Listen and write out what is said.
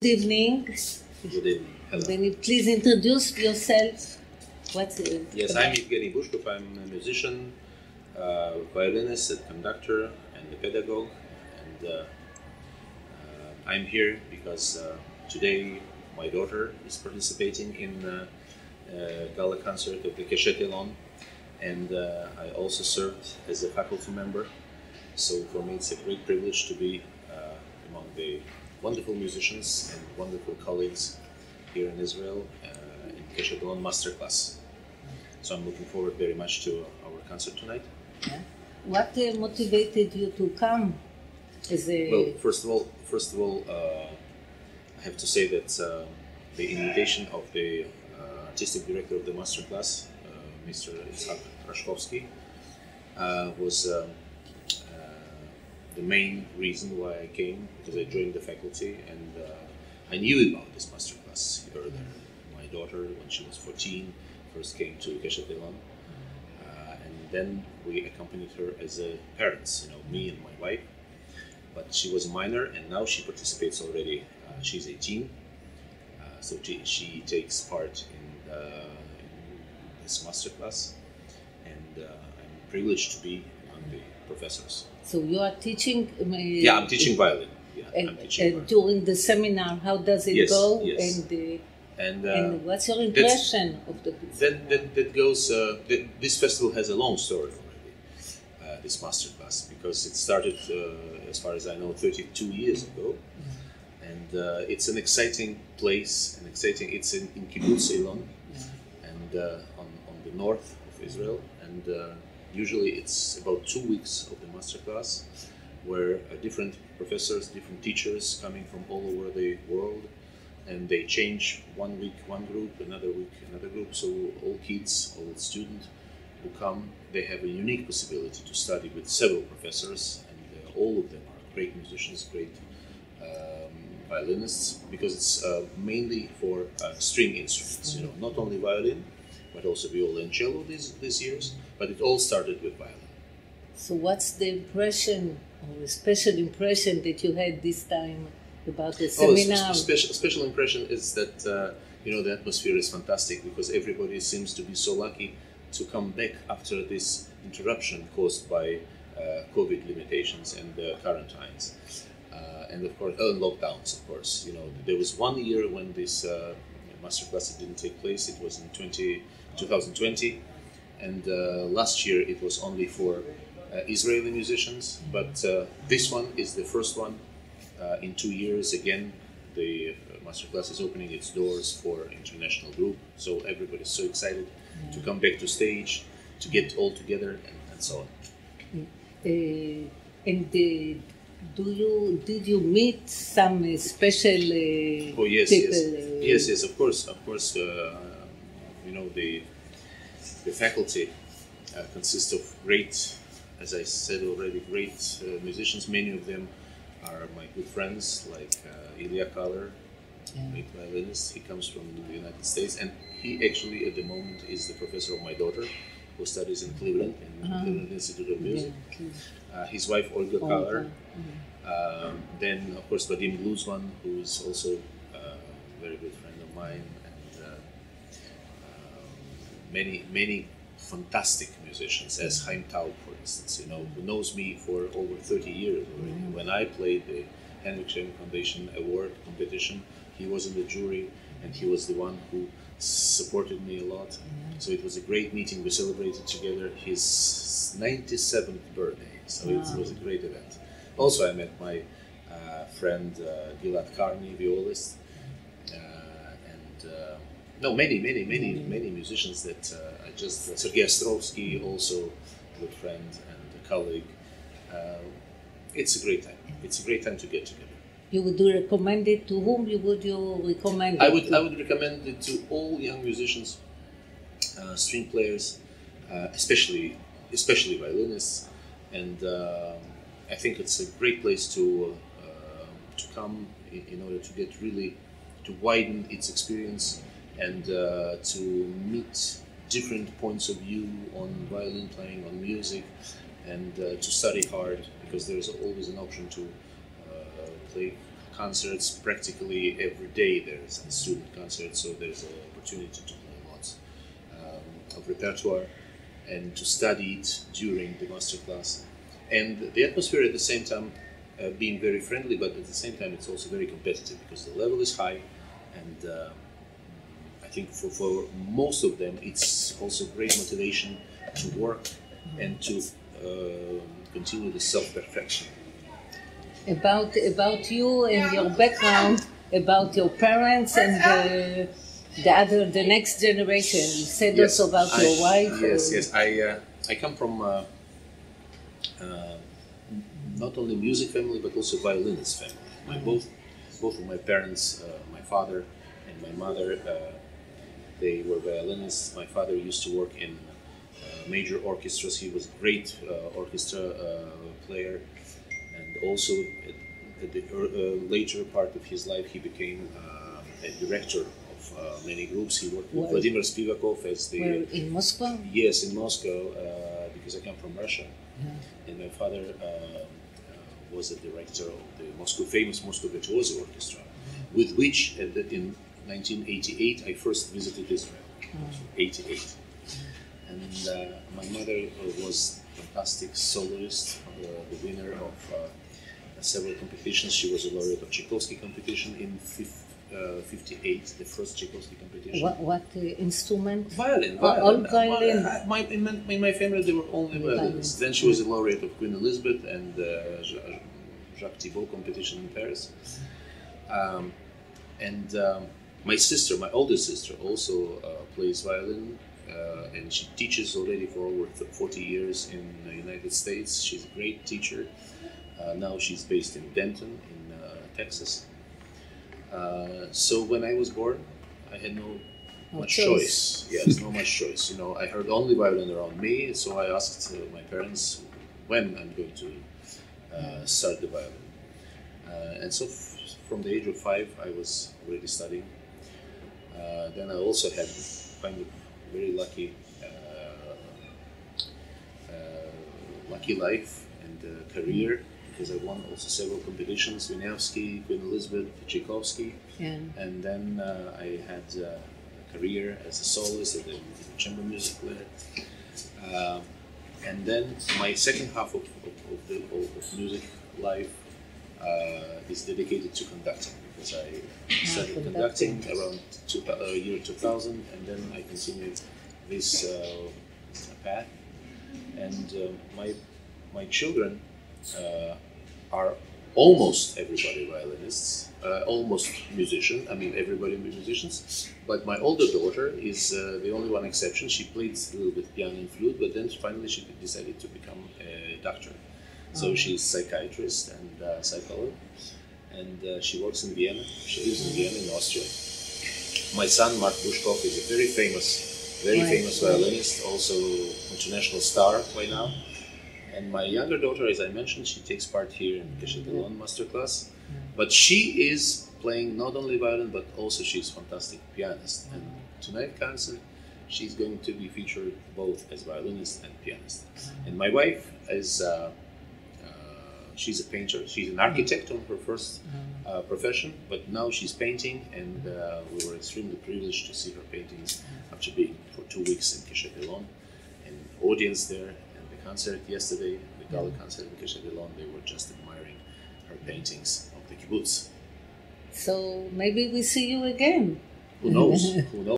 Good evening. Good evening. Hello. Can you please introduce yourself? Yes, I'm Yvgeni Bושקוב. I'm a musician, violinist, a conductor, and a pedagogue. And I'm here because today my daughter is participating in Gala concert of the Kashet-Ailon, and I also served as a faculty member. So for me, it's a great privilege to be among the wonderful musicians and wonderful colleagues here in Israel in Kashet-Ailon Masterclass. So I'm looking forward very much to our concert tonight. Yeah. What motivated you to come? Well, first of all, I have to say that the invitation of the artistic director of the masterclass, Mr. Rashkovsky, was the main reason why I came, because I joined the faculty and I knew about this masterclass earlier. My daughter, when she was 14, first came to Kashet-Ailon, and then we accompanied her as parents, me and my wife. But she was a minor, and now she participates already. She's 18, so she takes part in this masterclass, and I'm privileged to be among the professors. So you are teaching? Yeah, I'm teaching violin. Yeah, I'm teaching violin. During the seminar, how does it go? Yes. And what's your impression of the that goes? This festival has a long story already. This masterclass, because it started, as far as I know, 32 years ago, and it's an exciting place. It's in Kshut-Ailon, and on the north of Israel, and usually it's about 2 weeks of the masterclass, where different professors, different teachers coming from all over the world. And they change 1 week, one group, another week, another group. So all kids, all students who come, they have a unique possibility to study with several professors, and all of them are great musicians, great violinists, because it's mainly for string instruments. Not only violin, but also viola and cello these years. But it all started with violin. So what's the impression, or a special impression that you had this time about the seminar? Special impression is that the atmosphere is fantastic, because everybody seems to be so lucky to come back after this interruption caused by COVID limitations and quarantines, and of course lockdowns. Of course, there was 1 year when this masterclass didn't take place. It was in 2020, and last year it was only for Israeli musicians. But this one is the first one. In 2 years, again, the masterclass is opening its doors for international group. So everybody's so excited to come back to stage, to get all together, and so on. Did you meet some special people? Yes, of course. The faculty consists of great, as I said already, great musicians. Many of them are my good friends, like Ilya Kaller, great violinist. He comes from the United States, and he actually at the moment is the professor of my daughter, who studies in Cleveland, in the Cleveland Institute of Music. His wife, Olga Kaller. Then, of course, Vadim Luzman, who is also a very good friend of mine, and many fantastic musicians, as Chaim Taub, for instance, who knows me for over 30 years already. When I played the Henrik Schenk Foundation Award competition, he was in the jury, and he was the one who supported me a lot. So it was a great meeting. We celebrated together his 97th birthday, so it was a great event. Also, I met my friend Gilad Karni, violist, many musicians that I just, Sergei Ostrovsky, also a good friend and a colleague. It's a great time. It's a great time to get together. You would recommend it to whom? Would you recommend it? I would recommend it to all young musicians, string players, especially violinists, and I think it's a great place to come in order to get really to widen its experience and to meet different points of view on violin playing, on music, and to study hard, because there's always an option to play concerts practically every day. There's a student concert, so there's an opportunity to play lots of repertoire and to study it during the master class. And the atmosphere at the same time being very friendly, but at the same time it's also very competitive because the level is high, and I think for most of them it's also great motivation to work and to continue the self-perfection. About you and your background, about your parents and the next generation. You said Yes, also about your wife. Yes. I come from not only music family but also violinist family. Both of my parents, my father and my mother, they were violinists. My father used to work in major orchestras. He was a great orchestra player, and also at the later part of his life he became a director of many groups. He worked with Vladimir Spivakov as the... Where, in Moscow? Yes, in Moscow, because I come from Russia. And my father was a director of the famous Moscow Virtuosi Orchestra, with which in 1988 I first visited Israel. 88. And my mother was a fantastic soloist, the winner of several competitions. She was a laureate of Tchaikovsky competition in 58, the first Tchaikovsky competition. What instrument? Violin. All violin. In my family there were only violins. Then she was a laureate of Queen Elizabeth and Jacques Thibault competition in Paris. My sister, my older sister, also plays violin, and she teaches already for over 40 years in the United States. She's a great teacher. Now she's based in Denton, in Texas. So when I was born, I had no much choice. Yes, no much choice. You know, I heard only violin around me, so I asked my parents when I'm going to start the violin. And so from the age of 5, I was already studying. Then I also had kind of very lucky life and career, because I won also several competitions: Wieniawski, Queen Elizabeth, Tchaikovsky, and then I had a career as a soloist at the chamber music player. And then my second half of music life is dedicated to conducting, because I started conducting around year 2000, and then I continued this path. And my children are almost everybody violinists, almost musician. I mean, everybody musicians. But my older daughter is the only one exception. She played a little bit piano and flute, but then finally she decided to become a doctor. So she's a psychiatrist and psychologist, and she works in Vienna. She lives in Vienna, in Austria. My son, Mark Bושקוב, is a very famous violinist, also international star by now. And my younger daughter, as I mentioned, she takes part here in Kashit-Ailon masterclass. But she is playing not only violin, but also she's a fantastic pianist. And tonight's concert, she's going to be featured both as violinist and pianist. And my wife is, she's a painter. She's an architect on her first profession, but now she's painting, and we were extremely privileged to see her paintings after being for 2 weeks in Kashit-Ailon, and audience there. Concert yesterday, the Gala concert in Kashit-Ailon, they were just admiring her paintings of the kibbutz. So maybe we see you again. Who knows? Who knows?